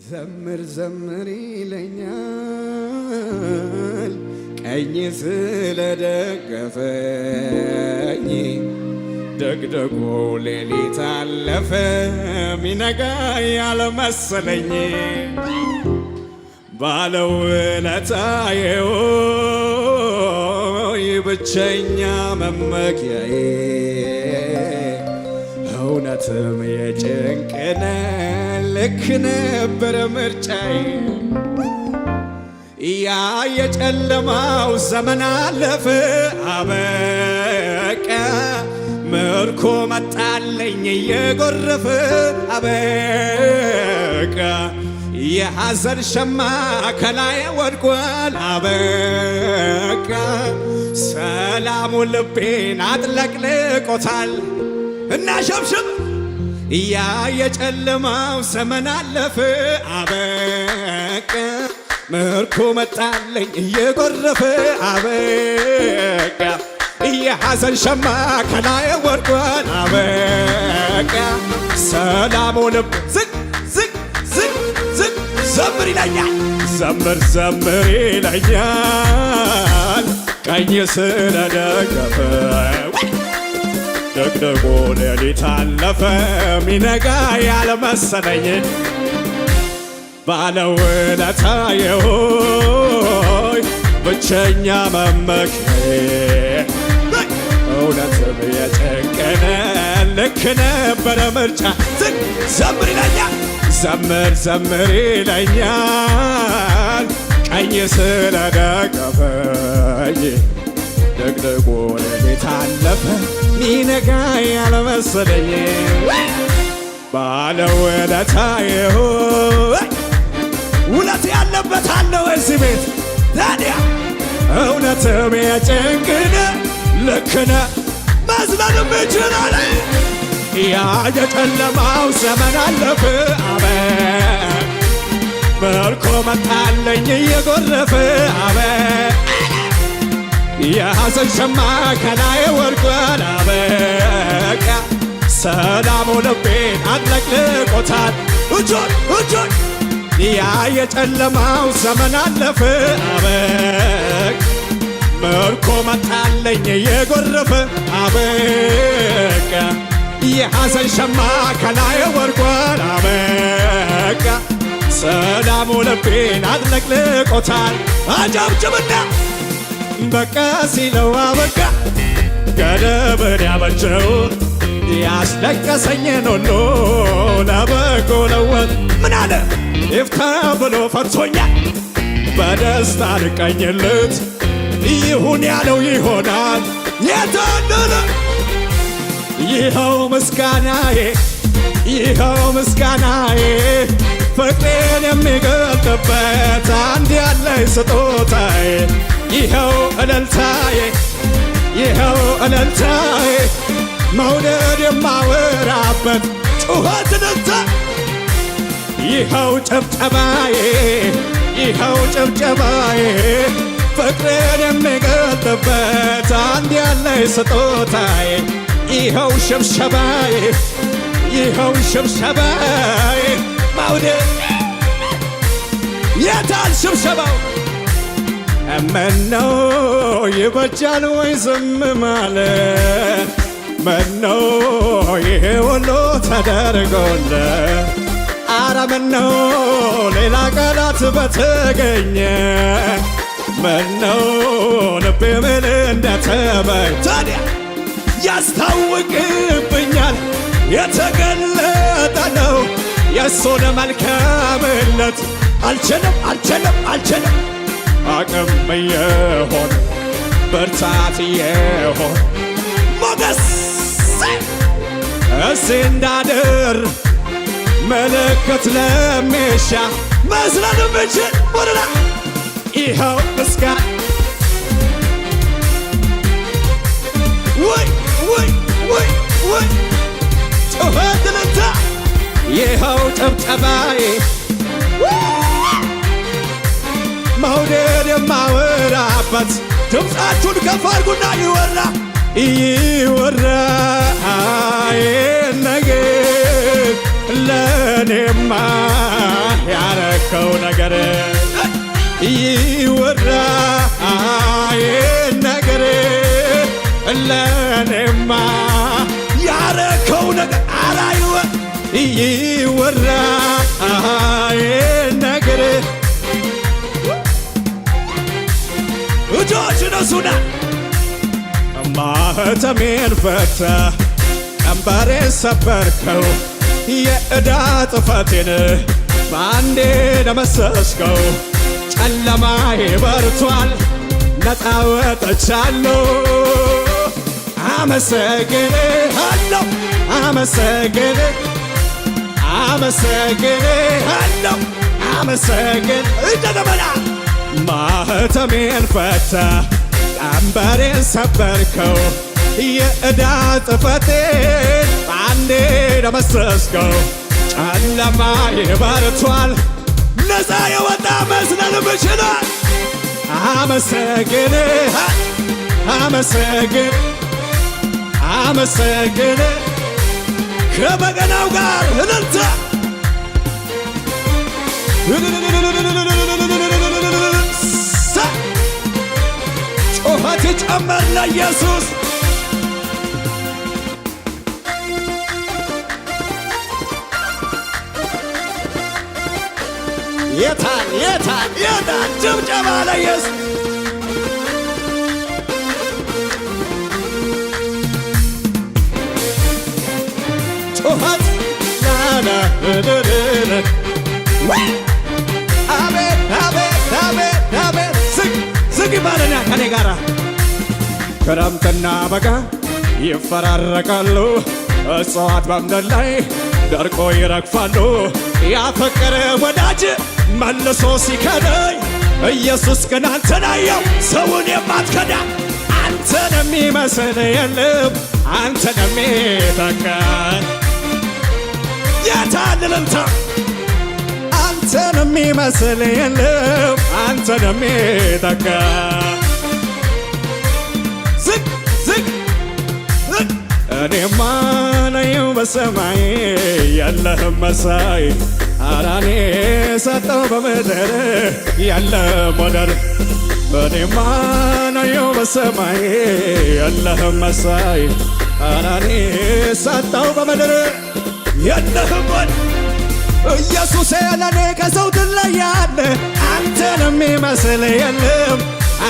ዘምር ዘምር ይለኛል ቀኝ ስለደገፈኝ ደግደጎ ሌሊት አለፈ ሚነጋ ያልመሰለኝ ባለውለታዬ ብቸኛ መመኪያዬ እውነትም የጭንቅነ ልክ ነበር ምርጫዬ ያ የጨለማው ዘመን አለፈ አበቃ ምርኮ መጣለኝ እየጎረፈ አበቃ የሐዘን ሸማ ከላይ ወድቋል አበቃ ሰላሙ ልቤን አጥለቅልቆታል እና ሸብሸብ ያ የጨለማው ዘመን አለፈ አበቃ ምርኮ መጣለኝ እየጎረፈ አበቃ የሐዘን ሸማ ከላይ ወድቋል አበቃ ሰላሙ ልብ ዝቅ ዝቅ ዝቅ ዝቅ ዘምር ይለኛል ዘምር ዘምር ይለኛል ቀኝ ስለደገፈ ደግደጎ ሌሊት አለፈ ሚነጋ ያልመሰለኝ ባለውለታዬ ብቸኛ መመኪያዬ እውነትም የጨከነ ልክ ነበረ ምርጫ ዘምር ይለኛል ዘምር ዘምር ይለኛል ቀኝ ስለደገፈኝ ደግደጎ ሌሊት አለፈ ሚነጋ ያልመሰለኝ ባለውለታዬ ውለት ያለበት አለው እዚህ ቤት ታዲያ እውነትም የጭንቅነ ልክነ መዝለንም ይችላል ያ የጨለማው ዘመን አለፈ ምርኮ መጣለኝ እየጎረፈ የሐዘን ሸማ ከላይ ወድቋል አበቃ ሰላሙ ልቤን አጥለቅልቆታል እጆን እጆን ያ የጨለማው ዘመን አለፈ አበቃ ምርኮ መጣለኝ እየጎረፈ አበቃ የሐዘን ሸማ ከላይ ወድቋል አበቃ ሰላሙ ልቤን አጥለቅልቆታል አጨብጭብና በቃ ሲለው አበቃ ገደብን ያበጀው ያስለቀሰኝን ሁሉ ለበጎ ለወጥ ምን አለ ይፍታ ብሎ ፈቶኛል በደስታ ልቀኝለት ይሁን ያለው ይሆናል የታደለ ይኸው ምስጋናዬ ይኸው ምስጋናዬ ፍቅሬን የሚገልጥበት አንድ ያለኝ ስጦታዬ ይኸው እልልታዬ ይኸው እልልታዬ መውደድ የማወራበት ጩኸት እልልታ ይኸው ጭብጨባዬ ይኸው ጭብጨባዬ ፍቅሬን የሚገልጥበት አንድ ያለኝ ስጦታዬ ይኸው ሽብሸባዬ ይኸው ሽብሸባዬ መውደድ የታል ሽብሸባው ምነው ይበጃል ወይ ዝም ማለት ምነው ይሄ ሁሉ ተደርጎለት አረ ምነው ሌላ ቃላት በተገኘ ምነው ልቤ ምን እንደተመኝ ታዲያ ያስታውቅብኛል የተገለጠ ነው የእሱን መልካምነት አልችልም አልችልም አልችልም አቅም የሆን ብርታት የሆን ሞገስ እዚህ እንዳድር ምልክት ለሚሻ መዝለል ምችል ወደላ ይኸው ምስጋና ወይ ወይ ወይ ወይ ጩኸት ልታ ይኸው ጭብጨባዬ መውደድ የማወራበት ድምፃችሁን ከፍ አድርጉና ይወራ ይወራ ነገር ለኔማ ያረ ያረከው ነገር ይወራ ነገር ለኔማ ያረከው ነገር አራይወ ይወራ ነገር እጆች ነሱና ማህተሜን ፈታ ቀንበሬን ሰበርከው የዕዳ ጥፋቴን በአንዴ ደመሰስከው ጨለማዬ በርቷል ነፃ ወጥቻለሁ አመሰግንሃለሁ አመሰግንሃለሁ እንደገና ማህተሜን ፈታ ቀንበሬን ሰበርከው የዕዳ ጽሕፈቴን በአንዴ ደመሰስከው ጨለማዬ በርቷል ነፃ የወጣ መስለን ብችላል አመሰግን ከበገናው ጋር እልልታ ጩኸት ጨመር ለኢየሱስ የታል ጭብጨባ ለኢየሱስ ጩኸት ላላ አቤት ዝግ ባለና ከኔ ጋራ ክረምትና በጋ ይፈራረቃሉ እጽዋት በምድር ላይ ደርቆ ይረግፋሉ ያፈቀረ ወዳጅ መልሶ ሲከዳኝ ኢየሱስ ግን አንተን አየው ሰውን የማትከዳ አንተን የሚመስል የለም አንተን የሚተካ የታል እልልታ አንተን የሚመስል የለም አንተን የሚተካ ዝግ እኔማ ነኝ በሰማይ የለህም መሳይ አራኔ ሰጠው በምድር የለም ወደር እኔማ ነኝ በሰማይ የለህም መሳይ አራኔ ሰጠው በምድር የለህም ወደር ኢየሱሴ ለኔ ከሰው ትለያለህ አንተን የሚመስል የለም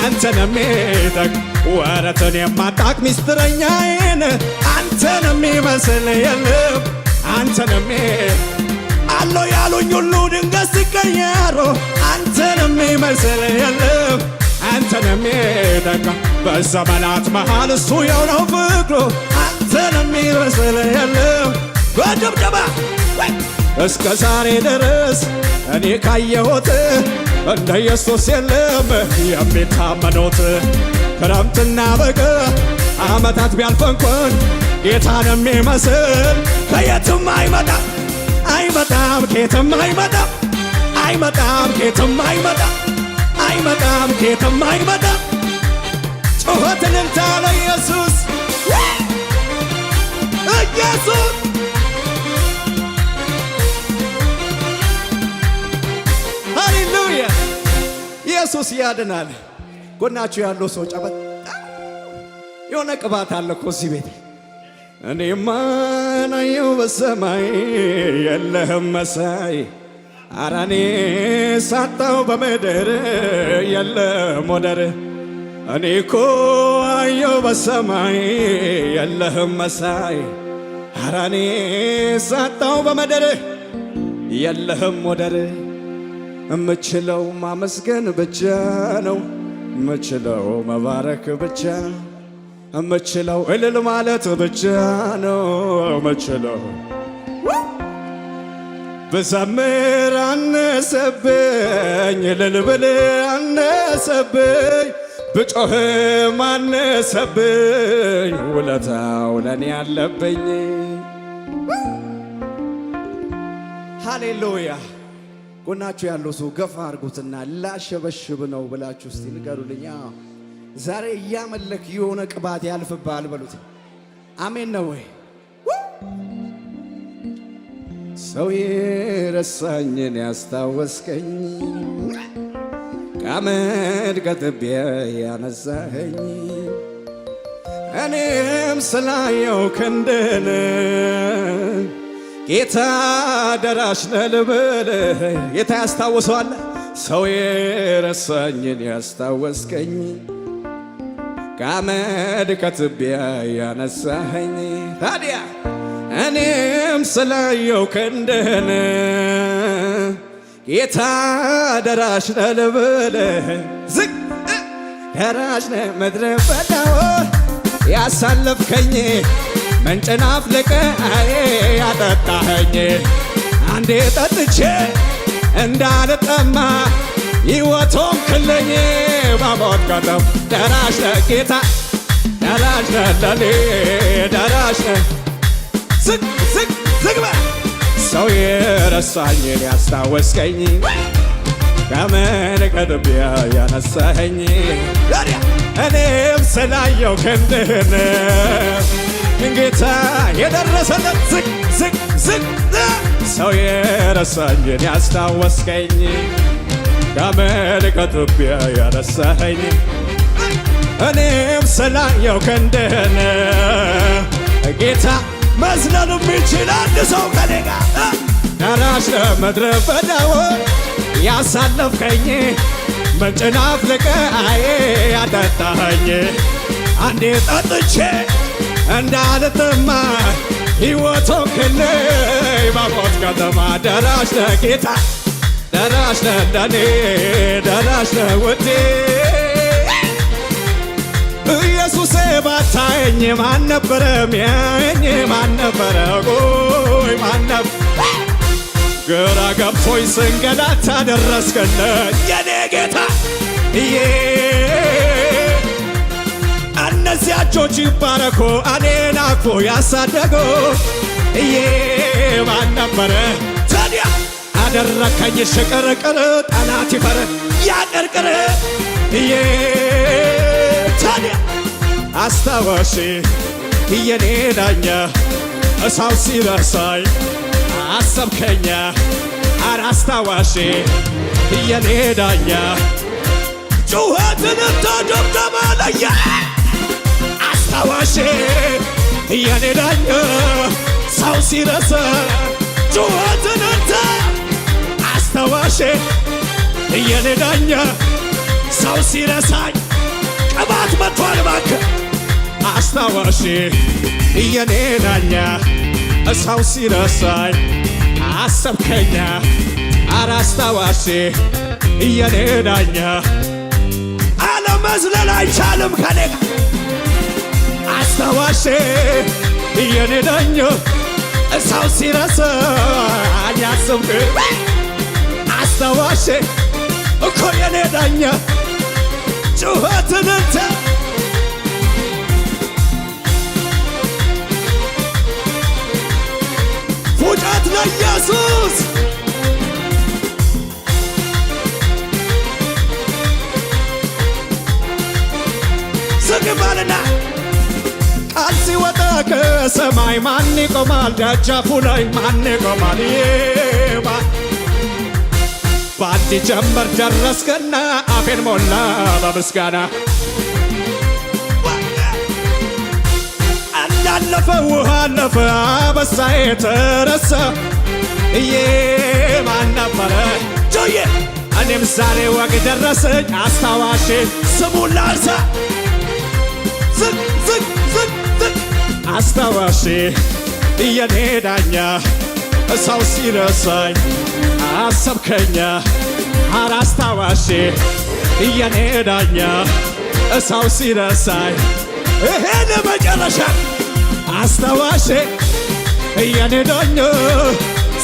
አንተን የሚተክ ወረትን የማታውቅ ሚስጥረኛዬን አንተን የሚመስል የለም አንተን አለው ያሉኝ ሁሉ ድንገት ሲቀየሩ አንተን የሚመስል የለም አንተን የሚተካ በዘመናት መሃል እሱ ያው ነው ፍቅሩ አንተን የሚመስል የለም በድብደባ እስከ ዛሬ ድረስ እኔ ካየሁት እንደ ኢየሱስ የለም የሚታመኑት ክረምትና በጋ ዓመታት ቢያልፍ እንኳን ጌታን የሚመስል ከየትም አይመጣም ከየትም አይመጣም ጩኸት እልልታ ለኢየሱስ ኢየሱስ ሃሌሉያ ኢየሱስ ያድናል ጎናችሁ ያለው ሰው ጨበጥ የሆነ ቅባት አለ እኮ እዚህ ቤት እኔማ ናየው በሰማይ የለህም መሳይ አራኔ ሳጣው በምድር የለም ወደር እኔ እኮ አየው በሰማይ የለህም መሳይ አራኔ ሳጣው በምድር የለህም ወደር እምችለው ማመስገን ብቻ ነው እምችለው መባረክ ብቻ እምችለው እልል ማለት ብቻ ነው እምችለው ብዘምር አነሰብኝ እልል ብል አነሰብኝ ብጮህም አነሰብኝ ውለታው ለኔ ያለብኝ ሃሌሉያ ጎናችሁ ያለው ሰው ገፋ አድርጉትና ላሸበሽብ ነው ብላችሁ እስቲ ንገሩልኝ ዛሬ እያመለክ የሆነ ቅባት ያልፍብሃል በሉት አሜን ነው ወይ ሰው የረሳኝን ያስታወስከኝ ከአመድ ከትቢያ ያነሳኸኝ እኔም ስላየው ክንድህን ጌታ ደራሽ ነህ ልበልህ። ጌታ ያስታውሰዋል። ሰው የረሳኝን ያስታወስከኝ ከአመድ ከትቢያ ያነሳኸኝ ታዲያ እኔም ስላየው ክንድህን ጌታ ደራሽ ነህ ልበልህ። ዝቅ ደራሽ ነህ ምድረ በዳውን ያሳለፍከኝ ምንጭን አፍልቀህ ያጠጣኸኝ አንዴ ጠጥቼ እንዳልጠማ ሕይወት ሆንክልኝ በሞት ከተማ ደራሽ ነህ ጌታ ደራሽ ነህ ለኔ ደራሽ ነህ። ዝቅ ዝቅ ዝቅ በል ሰው የረሳኝን ያስታወስከኝ ከአመድ ከትቢያ ያነሳኸኝ እኔም ስላየው ክንድህን ጌታ የደረሰለት ዝቅ ዝቅ ዝቅ ሰው የረሳኝን ያስታወስከኝ ከአመድ ከትቢያ ያነሳኸኝ እኔም ስላየው ክንድህን ጌታ መዝለሉም ይችላል ሰው ከኔ ጋር ደራሽ ነህ ምድረ በዳውን ያሳለፍከኝ ምንጭን አፍልቀህ ያጠጣኸኝ አንዴ ጠጥቼ እንዳልጠማ ሕይወት ሆንክልኝ በሞት ከተማ ደራሽ ነህ ጌታ ደራሽ ነህ ለኔ ደራሽ ነህ ውዴ ኢየሱሴ ባታየኝ ማን ነበረ ሚያየኝ ማን ነበረ ቆይ ማን ነበረ ግራ ገብቶኝ ስንገላታ ደረስክልኝ የኔ ጌታ እነዚያ እጆች ይባረኩ እኔን አቅፎ ያሳደጉ ማን ነበረ ታዲያ አደረከኝ ሽቅርቅር ጠላት ይፈር ያቅርቅር ታዲያ አስታዋሽ የኔ ዳኛ እሳው ሲረሳኝ አሰብከኛ ኧረ አስታዋሽ የኔ ዳኛ ጩኸትን ተደብደበ ለየ አስታዋሽ የኔ ዳኛ ሰው ሲረሳ ጩኸትን አስታዋሽ የኔ ዳኛ ሰው ሲረሳኝ ቅባት መጥቷል እባክህ አስታዋሽ የኔ ዳኛ ሰው ሲረሳኝ አሰብከኛ ኧረ አስታዋሽ የኔ ዳኛ አለመዝለል አይቻልም ከኔ ጋር አስታዋሽ የኔ ዳኛ ሰው ሲረሳኝ አሰብክ አስታዋሽ እኮ የኔ ዳኛ ጩኸትን ፉጨት ለኢየሱስ ዝቅ በልና ቃል ሲወጣ ከሰማይ ማን ይቆማል ደጃፉ ላይ ማን ይቆማል ባንዲ ጀመር ደረስከና አፌን ሞላ በምስጋና እንዳለፈ ውሃ አለፈ አበሳዬ ተረሳ ማን ነበረ ጆዬ እኔም ዛሬ ወግ ደረሰኝ አስታዋሽ ስሙን ላንሳ ዝቅ ዝቅ ዝቅ ዝቅ አስታዋሽ የኔ ዳኛ ሰው ሲረሳኝ አሰብከኛ ኧረ አስታዋሽ የኔ ዳኛ ሰው ሲረሳኝ ይሄን መጨረሻ አስታዋሽ የኔ ዳኛ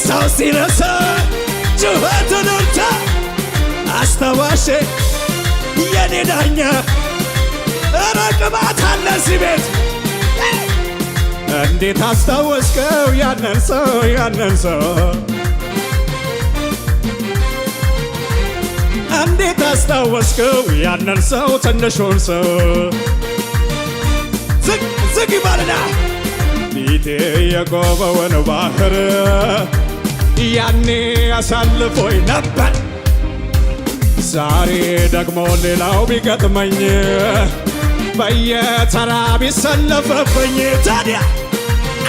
ሰው ሲረሳኝ ጩኸትን አስታዋሽ የኔ ዳኛ ኧረ ቅባት አለ እዚህ ቤት እንዴት አስታወስከው ያንን ሰው እንዴት አስታወስከው ያንን ሰው ትንሹን ሰው ዝቅ ዝቅ ይባልና ፊቴ የቆመውን ባህር ያኔ አሳልፎኝ ነበር። ዛሬ ደግሞ ሌላው ቢገጥመኝ በየተራ ቢሰለፍብኝ ታዲያ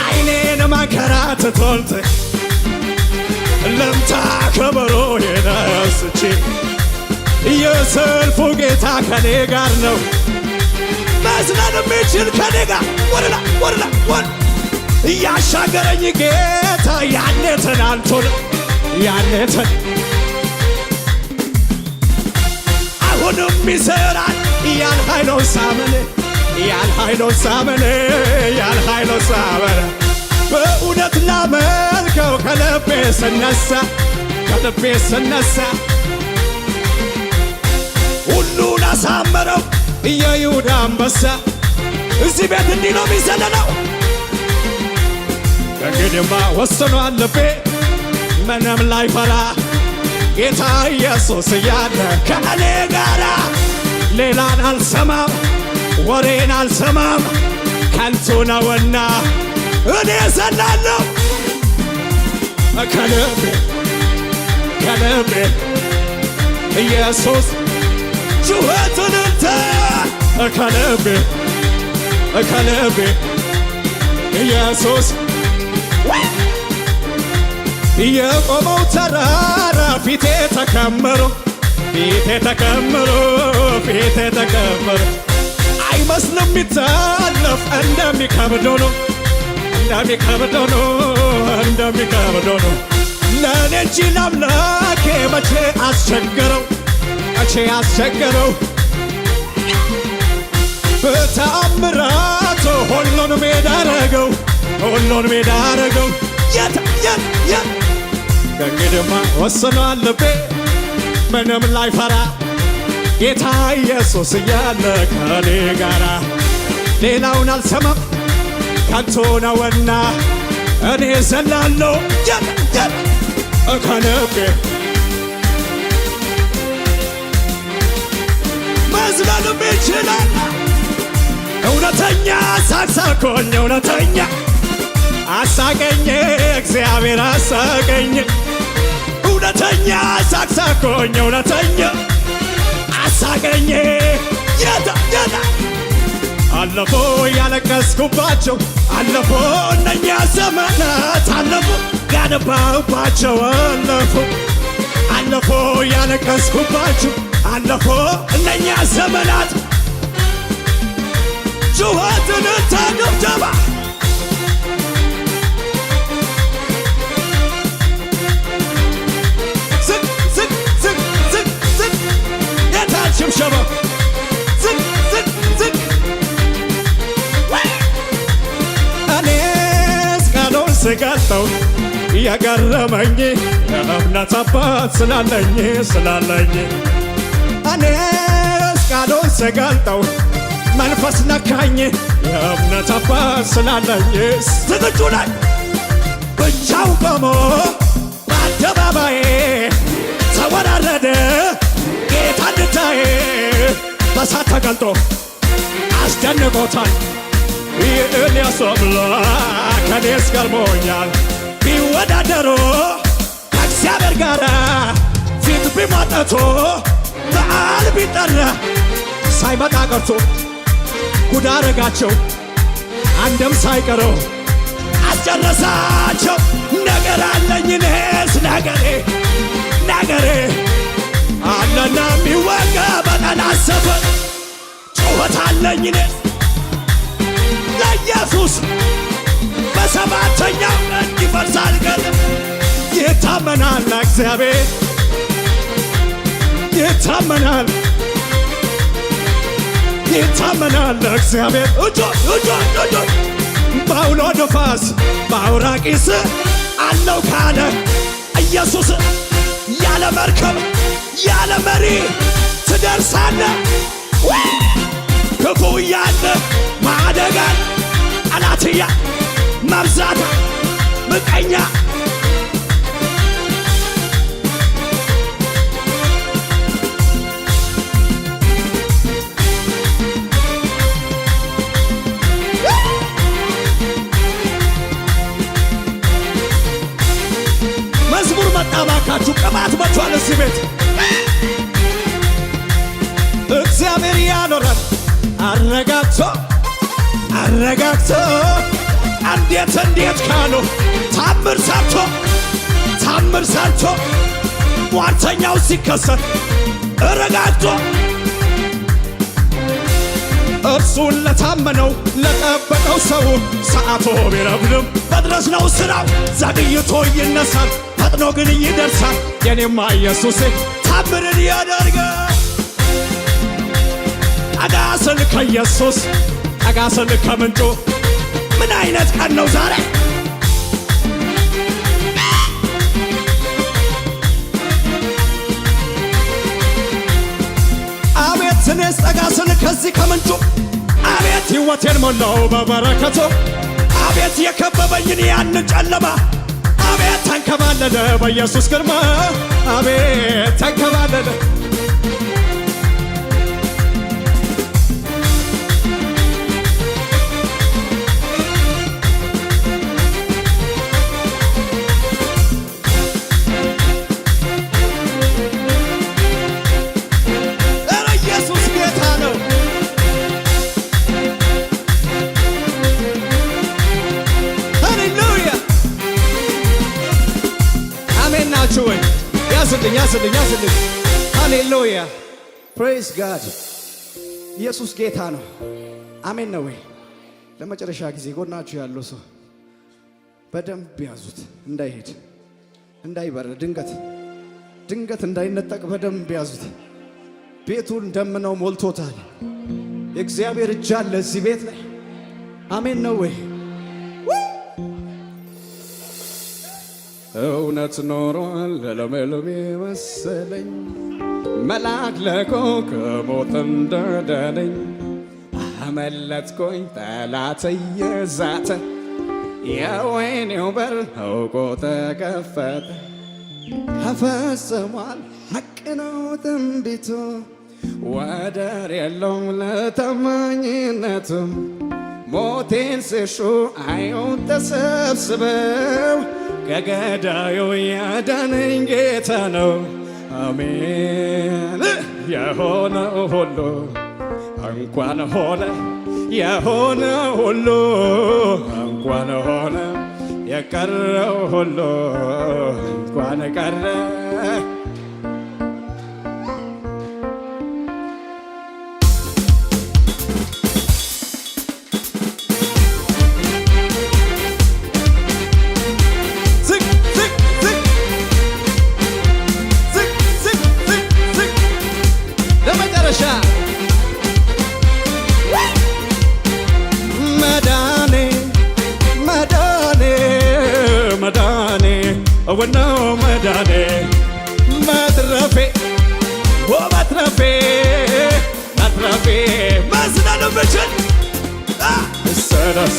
አይኔን ማንከራትቶት ልምታ ከበሮ የነስቼ የሰልፉ ጌታ ከኔ ጋር ነው። መዝናን የሚችል ከኔ ጋር ወደላ ወደላ ወደ እያሻገረኝ ጌታ ያኔ ትናንቱን ያኔ አሁንም ይሰራል ያልኃይሎን ሳመን ያልኃይሎን ሳመን ያልኃይሎን ሳመን በእውነት ላመልከው ከልቤ ስነሳ ከልቤ ስነሳ ሁሉን አሳመረው የይሁዳ አንበሳ። እዚህ ቤት እንዲህ ነው የሚዘለለው። ከእንግዲህማ ወስኗል ልቤ ምንም ላይፈራ ጌታ ኢየሱስ እያለ ከእኔ ጋራ ሌላን አልሰማም ወሬን አልሰማም ከንቱ ነውና እኔ ዘላለሁ ከልቤ ከልቤ ኢየሱስ ጩኸትን እንተ ከልቤ ከልቤ ኢየሱስ የቆመው ተራራ ፊቴ ተከመሮ ፊቴ ተከመሮ ፊቴ ተከመሮ አይመስልም ሚታለፍ እንደሚከብደው ነው እንደሚከብደው ነው እንደሚከብደው ነው። ለእኔ እንጂ ለአምላኬ መቼ አስቸገረው መቼ አስቸገረው። በተአምራቱ ሁሉን ሜዳ አረገው ሁሉን ሜዳ አረገው። ከእንግዲህማ ወስኗል ልቤ ምንም ላይፈራ ጌታ ኢየሱስ እያለ ከኔ ጋራ ሌላውን አልሰማም ከንቱ ነውና እኔ ዘላለሁ ከልቤ መዝለልም ይችላል። እውነተኛ ሳቅሳቆኝ እውነተኛ አሳቀኝ እግዚአብሔር አሳቀኝ እውነተኛ ሳቅሳቆኝ እውነተኛ አሳቀኝ የታ አለፎ ያለቀስኩባቸው አለፎ እነኛ ዘመናት አለፎ ያነባሁባቸው አለፎ አለፎ ያለቀስኩባቸው አለፎ እነኛ ዘመናት ጩኸትን ተደብደባ ሽብሸባ ዝቅ ዝቅ ዝቅ እኔስ ቃሉን ስገልጠው የገረመኝ የእምነት አባት ስላለኝ ስላለኝ እኔስ ቃሉን ስገልጠው መንፈስ ነካኝ የእምነት አባት ስላለኝ ዝግጁ ላይ ብቻው ቆሞ በአደባባዬ ተወራረደ ጌታ እንድታይ በሳት ተገልጦ አስደንቆታል። የኤልያስ አምላክ እኔስ ገርሞኛል። ቢወዳደሩ ከእግዚአብሔር ጋር ፊት ቢሟጠቱ በዓል ቢጠራ ሳይመጣ ቀርቶ ጉድ አረጋቸው አንድም ሳይቀረው አስጨረሳቸው። ነገር አለኝ እኔስ ነገሬ ነገሬ አለና ሚወጋ በጠላት ሰፈር ጩኸት አለኝ እኔስ ለኢየሱስ በሰባተኛው ቀን ይፈርሳል ገደል። ይታመናል እግዚአብሔር ይታመናል ይታመናል እግዚአብሔር እጆች በአውሎ ነፋስ በአውራቂስ አለው ካለ ኢየሱስ ያለ መርከብ ያለ መሪ ትደርሳለ። ክፉ እያለ ማደጋን ጠላትያ መብዛት ምቀኛ እዚህ ቤት እግዚአብሔር ያኖራል አረጋግቶ አረጋግቶ እንዴት ካሉ ታምር ሰርቶ ሟርተኛው ሲከሰት ረጋግቶ እርሱን ለታመነው ለጠበቀው ሰው ሰዓቱ ቢረፍድም መድረስ ነው ስራው። ዘግይቶ ይነሳል ፈጥኖ ግን ይደርሳል። የኔማ ኢየሱስ ታምርን ያደርጋል። ጠጋ ስል ከኢየሱስ ጠጋ ስል ከምንጩ ምን አይነት ቀን ነው ዛሬ? አቤት እኔስ ጠጋ ስል ከዚህ ከምንጩ አቤት ሕይወቴን ሞላው በበረከቱ አቤት የከበበኝን ያንን ጨለማ አቤት ተንከባለለ በኢየሱስ ግርማ አቤት ተንከባለለ ያስልኝ ሃሌሉያ ፕሬዝ ጋድ ኢየሱስ ጌታ ነው። አሜን ነው ወይ? ለመጨረሻ ጊዜ ጎናችሁ ያለው ሰው በደንብ ያዙት፣ እንዳይሄድ እንዳይበር፣ ድንገት እንዳይነጠቅ በደንብ ያዙት። ቤቱን ደምነው ሞልቶታል። የእግዚአብሔር እጅ አለ እዚህ ቤት ላይ። አሜን ነው ወይ? እውነት ኖሯል ለለመለሜ መሰለኝ መልአክ ልኮ ከሞት እንዳዳነኝ አመለጥኩኝ ጠላት እየዛተ የወይኔው በር አውቆ ተከፈተ። ተፈጽሟል ሐቅ ነው ትንቢቱ ወደር የለውም ለታማኝነቱ ሞቴን ሲሹ አዩን ተሰብስበው ከገዳዩ ያዳነኝ ጌታ ነው። አሜን የሆነ ሁሉ እንኳን ሆነ የሆነ ሁሉ እንኳን ሆነ የቀረው ሁሉ እንኳን ቀረ። ወናው መዳኔ መትረፌ ወመትረፌ መትረፌ መዝናኑ ብችል እስረስ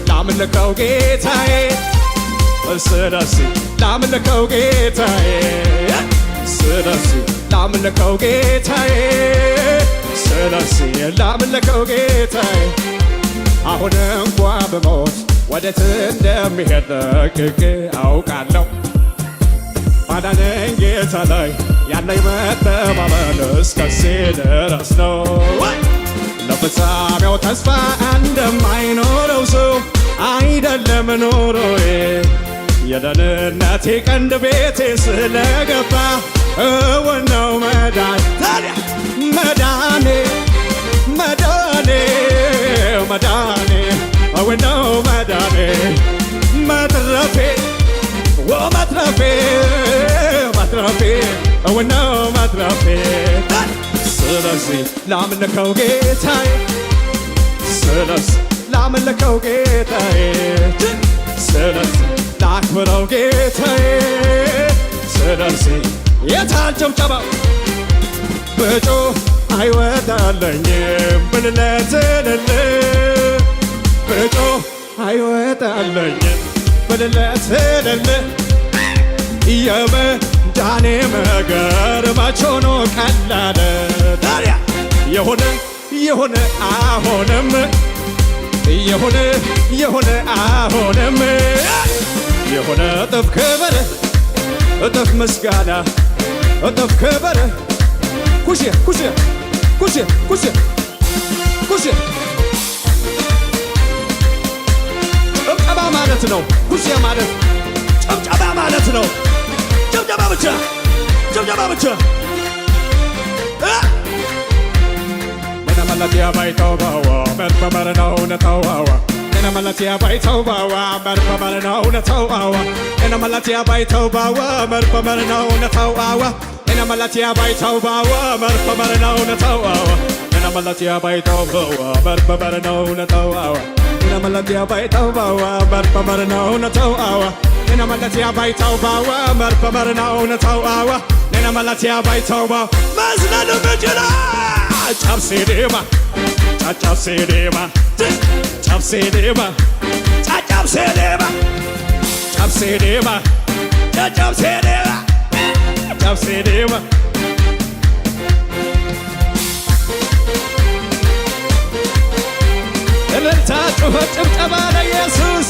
ላምልከው ጌታዬ እስረስ ላምልከው ጌታዬ እስረስ ላምልከው ጌታዬ እስረስ ላምልከው ጌታዬ አሁን እንኳ ብሞት ወዴት እንደሚሄድ ጠንቅቄ አውቃለሁ። ማዳነኝ ጌታ ላይ ያለኝ መተማመን እስከዚህ ድረስ ነው። ለፍጻሜው ተስፋ እንደማይኖረው ሰው አይደለም ኑሮዬ የደህንነቴ ቀንድ ቤቴ ስለገባ እውን ነው መዳን ታዲያ መዳኔ መዳኔ መዳኔ እውን ነው መዳኔ መትረፌ ወመትረፌ መትረፌ እውን ነው መትረፌ ስለዚህ ላምልከው ጌታዬ ስለዚህ ላምልከው ጌታዬ ስለዚህ ላክብረው ጌታዬ ስለዚህ የታል ጭብጨባው ብጮህ አይወጣለኝም ብልለትልል ብጮህ አይወጣለኝም ብልለትልል የመዳኔ ነገር መች ሆኖ ቀለለ ታዲያ የሆነ አሁንም የሆነ አሁንም የሆነ እጥፍ ክብር እጥፍ ምስጋና እጥፍ ክብር ኩሽ ኩሽ ኩሽ ኩሽ ኩሽ ጭብጨባ ማለት ነው። ኩሽ ማለት ጭብጨባ ማለት ነው። ጭብጨባ ብቻ ጭብጨባ ብቻ መለቲያ ባይተው ባዋ መርበመር ነው ነታዋዋ መለቲያ ባይተው ባዋ መርበመር ነው ነታዋዋ መለቲያ ባይተው ባዋ መርበመር ነው ነታዋዋ መለቲያ ባይተው ባዋ መርበመር ነው ነታዋዋ መለቲያ ባይተው ባዋ መርበመር ነው ነታዋዋ መለቲያ ባይተው ባዋ መርበመር ነው ነታዋዋ መለቲያ ባይተው ባዋ መርበመር ነው ነታዋዋ መለቲያ ባይተው ባዋ መዝለል ብጅላ ጨብሴ ዴማ ጨብሴ ዴማ ጨብሴ ዴማ ጨብሴ ዴማ ጨብሴ ዴማ ጨብሴ ዴማ ጨብሴ ዴማ እልልታ ጩኸት ጭብጨባ ለኢየሱስ